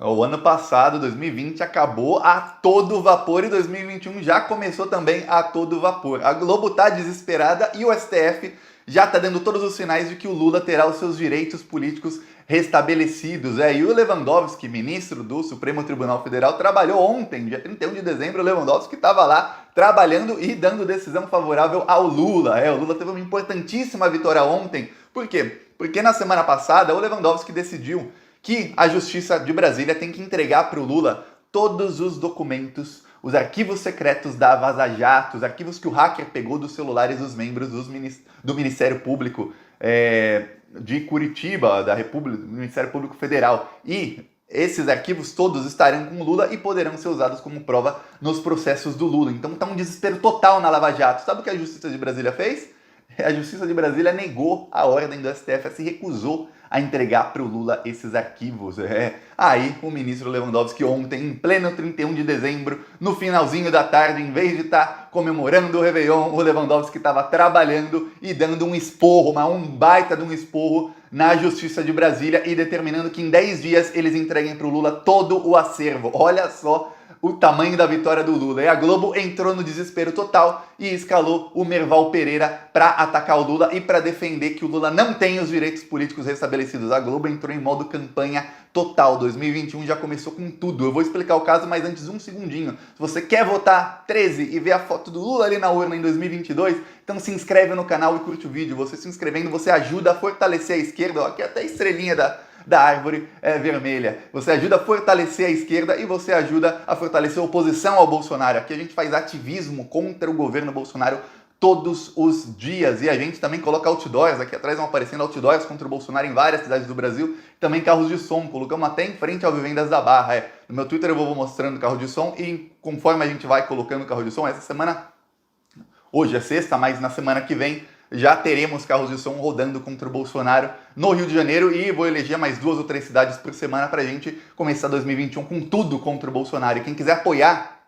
O ano passado, 2020, acabou a todo vapor e 2021 já começou também a todo vapor. A Globo tá desesperada e o STF já tá dando todos os sinais de que o Lula terá os seus direitos políticos restabelecidos. E o Lewandowski, ministro do Supremo Tribunal Federal, trabalhou ontem, dia 31 de dezembro, o Lewandowski estava lá trabalhando e dando decisão favorável ao Lula. O Lula teve uma importantíssima vitória ontem. Por quê? Porque na semana passada o Lewandowski decidiu que a Justiça de Brasília tem que entregar para o Lula todos os documentos, os arquivos secretos da Vaza Jato, os arquivos que o hacker pegou dos celulares dos membros do Ministério Público de Curitiba, da República, do Ministério Público Federal. E esses arquivos todos estarão com o Lula e poderão ser usados como prova nos processos do Lula. Então tá um desespero total na Lava Jato. Sabe o que a Justiça de Brasília fez? A Justiça de Brasília negou a ordem do STF, se recusou a entregar para o Lula esses arquivos. Aí o ministro Lewandowski ontem, em pleno 31 de dezembro, no finalzinho da tarde, em vez de estar comemorando o Réveillon, o Lewandowski estava trabalhando e dando um esporro, um baita de um esporro na Justiça de Brasília e determinando que em 10 dias eles entreguem para o Lula todo o acervo. Olha só o tamanho da vitória do Lula. E a Globo entrou no desespero total e escalou o Merval Pereira para atacar o Lula e para defender que o Lula não tem os direitos políticos restabelecidos. A Globo entrou em modo campanha total. 2021 já começou com tudo. Eu vou explicar o caso, mas antes um segundinho. Se você quer votar 13 e ver a foto do Lula ali na urna em 2022, então se inscreve no canal e curte o vídeo. Você se inscrevendo, você ajuda a fortalecer a esquerda. Ó, aqui até a estrelinha da árvore vermelha. Você ajuda a fortalecer a esquerda e você ajuda a fortalecer a oposição ao Bolsonaro. Aqui a gente faz ativismo contra o governo Bolsonaro todos os dias. E a gente também coloca outdoors, aqui atrás vão aparecendo outdoors contra o Bolsonaro em várias cidades do Brasil. Também carros de som, colocamos até em frente ao Vivendas da Barra. No meu Twitter eu vou mostrando carro de som e conforme a gente vai colocando carro de som, essa semana, hoje é sexta, mas na semana que vem, já teremos carros de som rodando contra o Bolsonaro no Rio de Janeiro e vou eleger mais 2 ou 3 cidades por semana pra gente começar 2021 com tudo contra o Bolsonaro. E quem quiser apoiar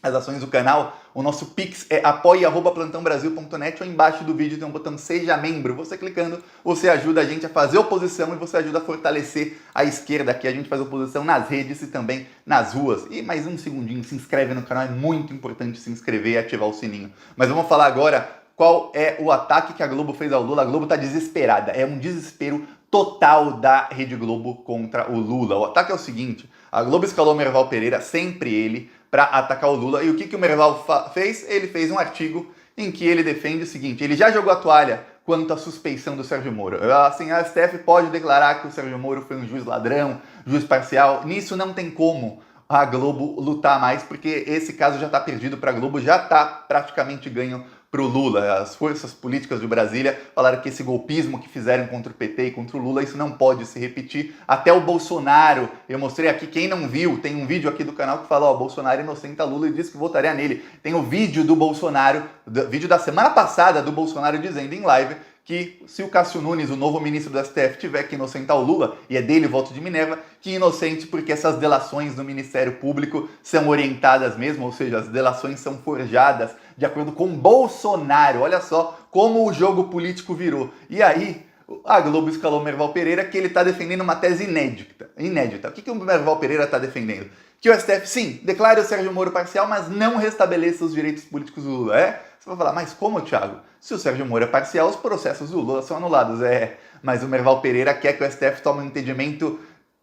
as ações do canal, o nosso Pix é apoia@plantãobrasil.net ou embaixo do vídeo tem um botão Seja Membro. Você clicando, você ajuda a gente a fazer oposição e você ajuda a fortalecer a esquerda. Aqui a gente faz oposição nas redes e também nas ruas. E mais um segundinho, se inscreve no canal, é muito importante se inscrever e ativar o sininho. Mas vamos falar agora qual é o ataque que a Globo fez ao Lula. A Globo está desesperada, é um desespero total da Rede Globo contra o Lula. O ataque é o seguinte, a Globo escalou o Merval Pereira, sempre ele, para atacar o Lula. E o que o Merval fez? Ele fez um artigo em que ele defende o seguinte, ele já jogou a toalha quanto à suspeição do Sérgio Moro. Assim, a STF pode declarar que o Sérgio Moro foi um juiz ladrão, juiz parcial, nisso não tem como a Globo lutar mais, porque esse caso já está perdido para a Globo, já está praticamente ganho para o Lula. As forças políticas de Brasília falaram que esse golpismo que fizeram contra o PT e contra o Lula, isso não pode se repetir. Até o Bolsonaro, eu mostrei aqui, quem não viu, tem um vídeo aqui do canal que fala, ó, Bolsonaro inocenta Lula e disse que votaria nele. Tem o vídeo do Bolsonaro, vídeo da semana passada do Bolsonaro dizendo em live que se o Cássio Nunes, o novo ministro do STF, tiver que inocentar o Lula, e é dele o voto de Minerva, que inocente porque essas delações do Ministério Público são orientadas mesmo, ou seja, as delações são forjadas de acordo com Bolsonaro. Olha só como o jogo político virou. E aí, a Globo escalou o Merval Pereira, que ele está defendendo uma tese inédita. O que o Merval Pereira está defendendo? Que o STF, sim, declare o Sérgio Moro parcial, mas não restabeleça os direitos políticos do Lula. Você vai falar, mas como, Thiago? Se o Sérgio Moro é parcial, os processos do Lula são anulados. Mas o Merval Pereira quer que o STF tome um entendimento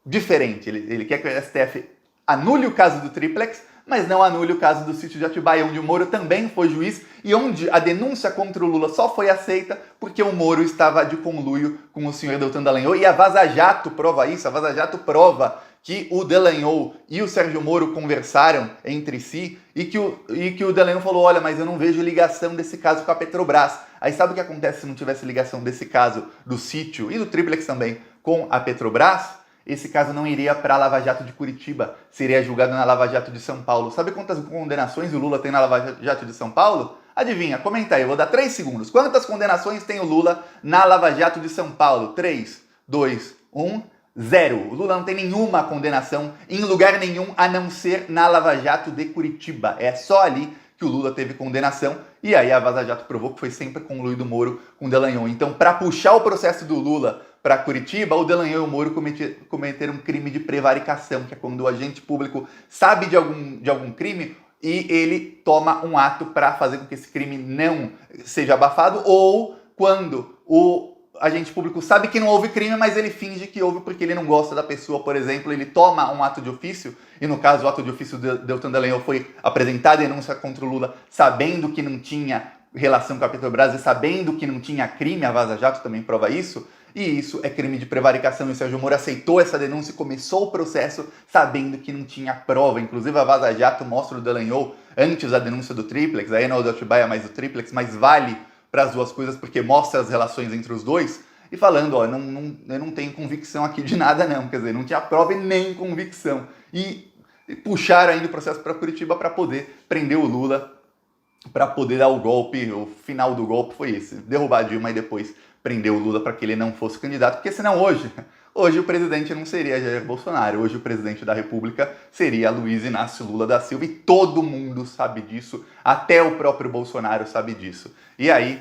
diferente. Ele quer que o STF anule o caso do Triplex, mas não anule o caso do sítio de Atibaia, onde o Moro também foi juiz e onde a denúncia contra o Lula só foi aceita porque o Moro estava de conluio com o senhor Deltan Dallagnol. E a Vaza Jato prova isso, a Vaza Jato prova que o Dallagnol e o Sérgio Moro conversaram entre si e que o Dallagnol falou, olha, mas eu não vejo ligação desse caso com a Petrobras. Aí sabe o que acontece se não tivesse ligação desse caso do sítio e do Triplex também com a Petrobras? Esse caso não iria para a Lava Jato de Curitiba, seria julgado na Lava Jato de São Paulo. Sabe quantas condenações o Lula tem na Lava Jato de São Paulo? Adivinha, comenta aí, eu vou dar 3 segundos. Quantas condenações tem o Lula na Lava Jato de São Paulo? 3, 2, 1, 0. O Lula não tem nenhuma condenação em lugar nenhum a não ser na Lava Jato de Curitiba. É só ali que o Lula teve condenação e aí a Vaza Jato provou que foi sempre conluído Moro com Dallagnol. Então, para puxar o processo do Lula para Curitiba, o Dallagnol e o Moro cometeram um crime de prevaricação, que é quando o agente público sabe de algum crime e ele toma um ato para fazer com que esse crime não seja abafado, ou quando o agente público sabe que não houve crime, mas ele finge que houve porque ele não gosta da pessoa, por exemplo, ele toma um ato de ofício, e no caso o ato de ofício do Deltan Dallagnol foi apresentar denúncia contra o Lula sabendo que não tinha relação com a Petrobras e sabendo que não tinha crime, a Vaza Jato também prova isso, e isso é crime de prevaricação, e o Sérgio Moro aceitou essa denúncia e começou o processo sabendo que não tinha prova. Inclusive a Vaza Jato mostra o Dallagnol antes da denúncia do Triplex, aí não é o do Atibaia, mas do Triplex, mas vale para as duas coisas porque mostra as relações entre os dois, e falando, ó, eu não tenho convicção aqui de nada não, quer dizer, não tinha prova e nem convicção. E puxaram ainda o processo para Curitiba para poder prender o Lula, para poder dar o golpe, o final do golpe foi esse, derrubar a Dilma e depois prender o Lula para que ele não fosse candidato, porque senão hoje o presidente não seria Jair Bolsonaro, hoje o presidente da República seria Luiz Inácio Lula da Silva, e todo mundo sabe disso, até o próprio Bolsonaro sabe disso. E aí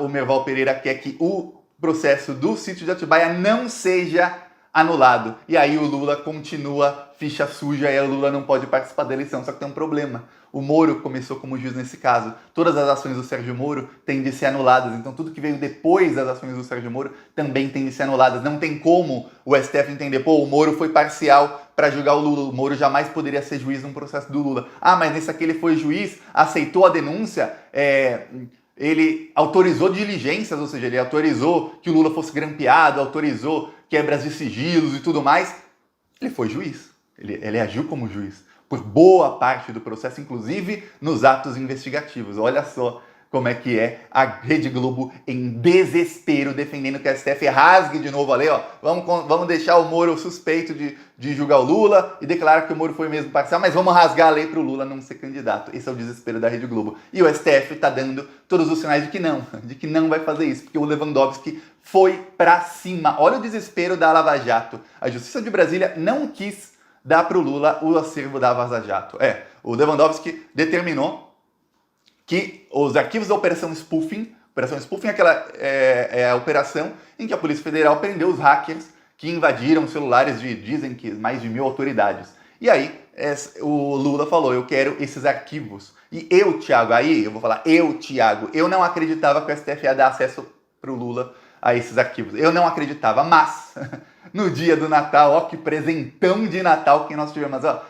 o Merval Pereira quer que o processo do sítio de Atibaia não seja anulado, e aí o Lula continua ficha suja e o Lula não pode participar da eleição. Só que tem um problema, o Moro começou como juiz nesse caso, todas as ações do Sérgio Moro têm de ser anuladas, então tudo que veio depois das ações do Sérgio Moro também tem de ser anuladas. Não tem como o STF entender, pô, o Moro foi parcial para julgar o Lula, o Moro jamais poderia ser juiz num processo do Lula. Ah, mas nesse aqui ele foi juiz, aceitou a denúncia, ele autorizou diligências, ou seja, ele autorizou que o Lula fosse grampeado, autorizou quebras de sigilos e tudo mais. Ele foi juiz, ele agiu como juiz por boa parte do processo, inclusive nos atos investigativos. Olha só como é que é a Rede Globo em desespero, defendendo que a STF rasgue de novo a lei. Ó, vamos deixar o Moro suspeito de julgar o Lula e declarar que o Moro foi mesmo parcial, mas vamos rasgar a lei para o Lula não ser candidato. Esse é o desespero da Rede Globo. E o STF está dando todos os sinais de que não vai fazer isso, porque o Lewandowski foi para cima. Olha o desespero da Lava Jato. A Justiça de Brasília não quis dar para o Lula o acervo da Vaza Jato. O Lewandowski determinou que os arquivos da Operação Spoofing é a operação em que a Polícia Federal prendeu os hackers que invadiram celulares dizem que mais de 1.000 autoridades. E aí o Lula falou, eu quero esses arquivos. E eu, Thiago, eu não acreditava que o STF ia dar acesso para o Lula a esses arquivos. Eu não acreditava, mas no dia do Natal, ó, que presentão de Natal que nós tivemos. Ó,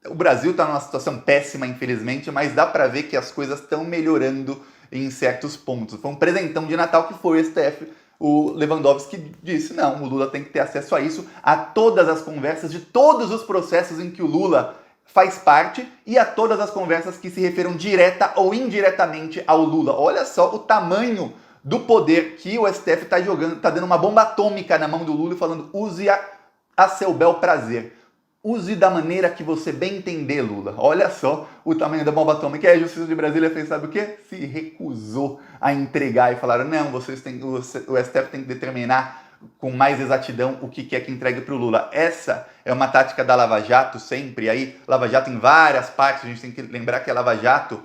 o Brasil está numa situação péssima, infelizmente, mas dá para ver que as coisas estão melhorando em certos pontos. Foi um presentão de Natal que foi o STF. O Lewandowski disse, não, o Lula tem que ter acesso a isso, a todas as conversas de todos os processos em que o Lula faz parte e a todas as conversas que se referam direta ou indiretamente ao Lula. Olha só o tamanho do poder que o STF está jogando, está dando uma bomba atômica na mão do Lula e falando, use a seu bel prazer. Use da maneira que você bem entender, Lula. Olha só o tamanho da bomba atômica. E a Justiça de Brasília fez, sabe o quê? Se recusou a entregar e falaram, não, o STF tem que determinar com mais exatidão o que é que entregue para o Lula. Essa é uma tática da Lava Jato sempre. Aí, Lava Jato em várias partes, a gente tem que lembrar que a Lava Jato,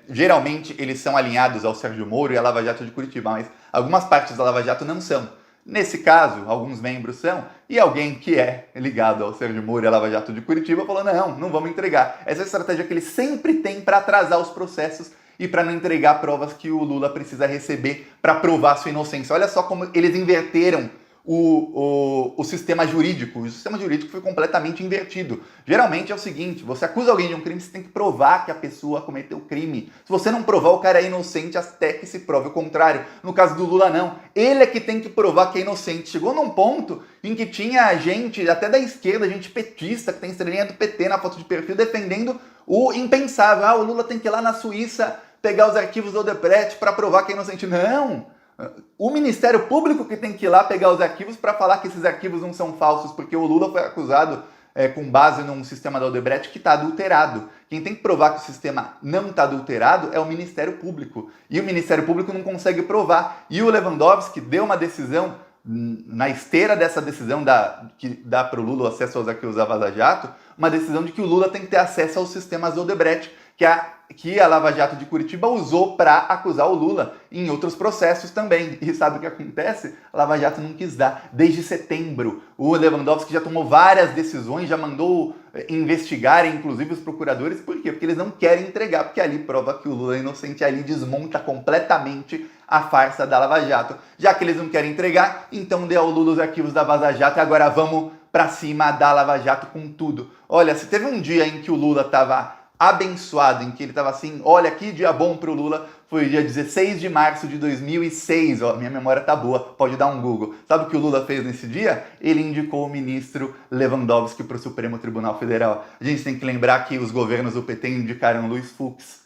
geralmente eles são alinhados ao Sérgio Moro e à Lava Jato de Curitiba, mas algumas partes da Lava Jato não são. Nesse caso, alguns membros são, e alguém que é ligado ao Sérgio Moro e à Lava Jato de Curitiba falou, não vamos entregar. Essa é a estratégia que ele sempre tem para atrasar os processos e para não entregar provas que o Lula precisa receber para provar sua inocência. Olha só como eles inverteram o sistema jurídico. O sistema jurídico foi completamente invertido. Geralmente é o seguinte, você acusa alguém de um crime, você tem que provar que a pessoa cometeu o crime. Se você não provar, o cara é inocente até que se prove o contrário. No caso do Lula, não. Ele é que tem que provar que é inocente. Chegou num ponto em que tinha gente, até da esquerda, gente petista, que tem estrelinha do PT na foto de perfil, defendendo o impensável. O Lula tem que ir lá na Suíça pegar os arquivos do Odebrecht para provar que é inocente. Não! O Ministério Público que tem que ir lá pegar os arquivos para falar que esses arquivos não são falsos, porque o Lula foi acusado com base num sistema da Odebrecht que está adulterado. Quem tem que provar que o sistema não está adulterado é o Ministério Público. E o Ministério Público não consegue provar. E o Lewandowski deu uma decisão, na esteira dessa decisão que dá para o Lula o acesso aos arquivos da Vaza Jato, uma decisão de que o Lula tem que ter acesso aos sistemas da Odebrecht, que a Lava Jato de Curitiba usou para acusar o Lula em outros processos também. E sabe o que acontece? A Lava Jato não quis dar. Desde setembro, o Lewandowski já tomou várias decisões, já mandou investigarem, inclusive os procuradores. Por quê? Porque eles não querem entregar, porque ali prova que o Lula é inocente, ali desmonta completamente a farsa da Lava Jato. Já que eles não querem entregar, então dê ao Lula os arquivos da Vaza Jato e agora vamos pra cima da Lava Jato com tudo. Olha, se teve um dia em que o Lula estava abençoado, em que ele estava assim, olha que dia bom pro Lula, foi o dia 16 de março de 2006, ó, minha memória tá boa, pode dar um Google. Sabe o que o Lula fez nesse dia? Ele indicou o ministro Lewandowski para o Supremo Tribunal Federal. A gente tem que lembrar que os governos do PT indicaram Luiz Fux,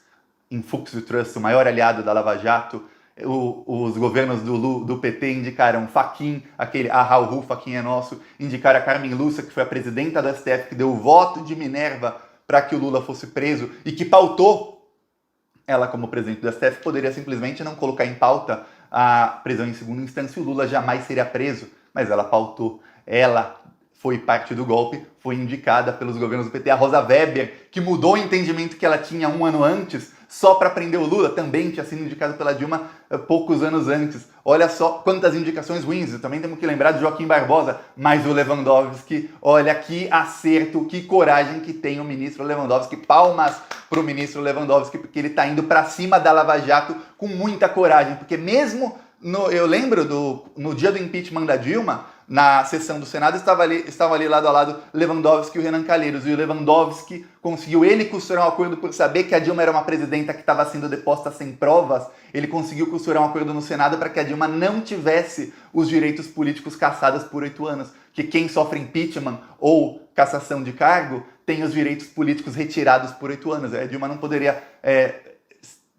em Fux e Trust, o maior aliado da Lava Jato. Os governos do PT indicaram Fachin, aquele Raul, Fachin é nosso, indicaram a Carmen Lúcia, que foi a presidenta da STF, que deu o voto de Minerva para que o Lula fosse preso e que pautou ela como presidente do STF, poderia simplesmente não colocar em pauta a prisão em segunda instância e o Lula jamais seria preso, mas ela pautou. Ela foi parte do golpe, foi indicada pelos governos do PT. A Rosa Weber, que mudou o entendimento que ela tinha um ano antes, só para prender o Lula, também tinha sido indicada pela Dilma poucos anos antes. Olha só quantas indicações ruins. Também temos que lembrar de Joaquim Barbosa, mas o Lewandowski, olha que acerto, que coragem que tem o ministro Lewandowski. Palmas para o ministro Lewandowski, porque ele está indo para cima da Lava Jato com muita coragem, porque mesmo eu lembro no dia do impeachment da Dilma, na sessão do Senado, estavam ali lado a lado Lewandowski e o Renan Calheiros. E o Lewandowski conseguiu costurar um acordo por saber que a Dilma era uma presidenta que estava sendo deposta sem provas. Ele conseguiu costurar um acordo no Senado para que a Dilma não tivesse os direitos políticos cassados por 8 anos. Que quem sofre impeachment ou cassação de cargo tem os direitos políticos retirados por 8 anos. A Dilma não poderia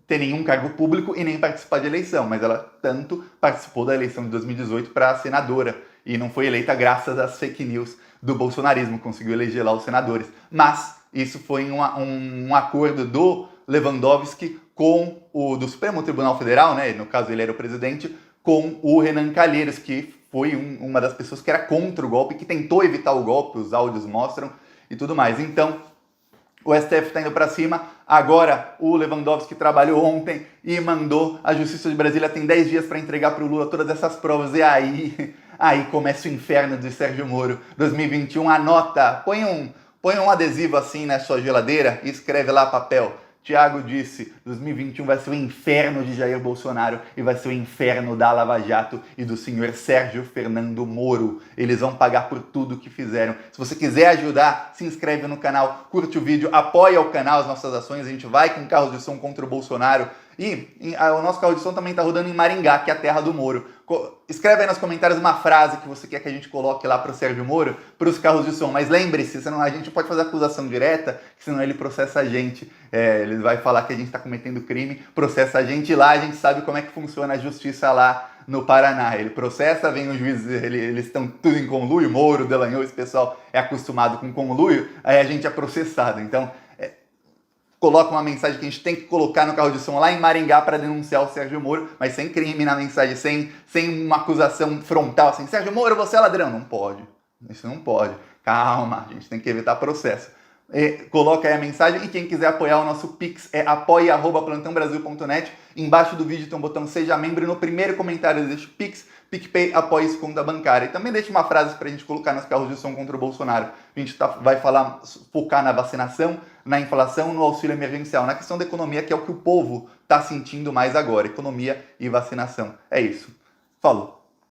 ter nenhum cargo público e nem participar de eleição, mas ela tanto participou da eleição de 2018 para senadora e não foi eleita graças às fake news do bolsonarismo, conseguiu eleger lá os senadores. Mas isso foi um acordo do Lewandowski com o do Supremo Tribunal Federal, né? No caso ele era o presidente, com o Renan Calheiros, que foi uma das pessoas que era contra o golpe, que tentou evitar o golpe, os áudios mostram e tudo mais. Então, o STF está indo para cima. Agora, o Lewandowski trabalhou ontem e mandou. A Justiça de Brasília tem 10 dias para entregar para o Lula todas essas provas. E aí começa o inferno de Sérgio Moro. 2021, anota. Põe um adesivo assim na sua geladeira e escreve lá papel. Tiago disse, 2021 vai ser o inferno de Jair Bolsonaro e vai ser o inferno da Lava Jato e do senhor Sérgio Fernando Moro. Eles vão pagar por tudo que fizeram. Se você quiser ajudar, se inscreve no canal, curte o vídeo, apoia o canal, as nossas ações. A gente vai com carros de som contra o Bolsonaro. E o nosso carro de som também está rodando em Maringá, que é a terra do Moro. Escreve aí nos comentários uma frase que você quer que a gente coloque lá para o Sérgio Moro, para os carros de som. Mas lembre-se, senão a gente pode fazer acusação direta, senão ele processa a gente. Ele vai falar que a gente está cometendo crime, processa a gente lá, a gente sabe como é que funciona a justiça lá no Paraná. Ele processa, vem os juízes, eles estão tudo em conluio, Moro, Dallagnol, esse pessoal é acostumado com conluio, aí a gente é processado. Então, coloca uma mensagem que a gente tem que colocar no carro de som lá em Maringá para denunciar o Sérgio Moro, mas sem crime na mensagem, sem uma acusação frontal, assim, Sérgio Moro, você é ladrão. Não pode, isso não pode. Calma, a gente tem que evitar processo. Coloca aí a mensagem e quem quiser apoiar o nosso Pix é apoia@plantãobrasil.net. Embaixo do vídeo tem um botão Seja Membro e no primeiro comentário deixa o Pix, PicPay, apoia esse conta bancária. E também deixa uma frase pra gente colocar nos carros de som contra o Bolsonaro. A gente vai focar na vacinação, na inflação, no auxílio emergencial, na questão da economia, que é o que o povo tá sentindo mais agora. Economia e vacinação. É isso. Falou.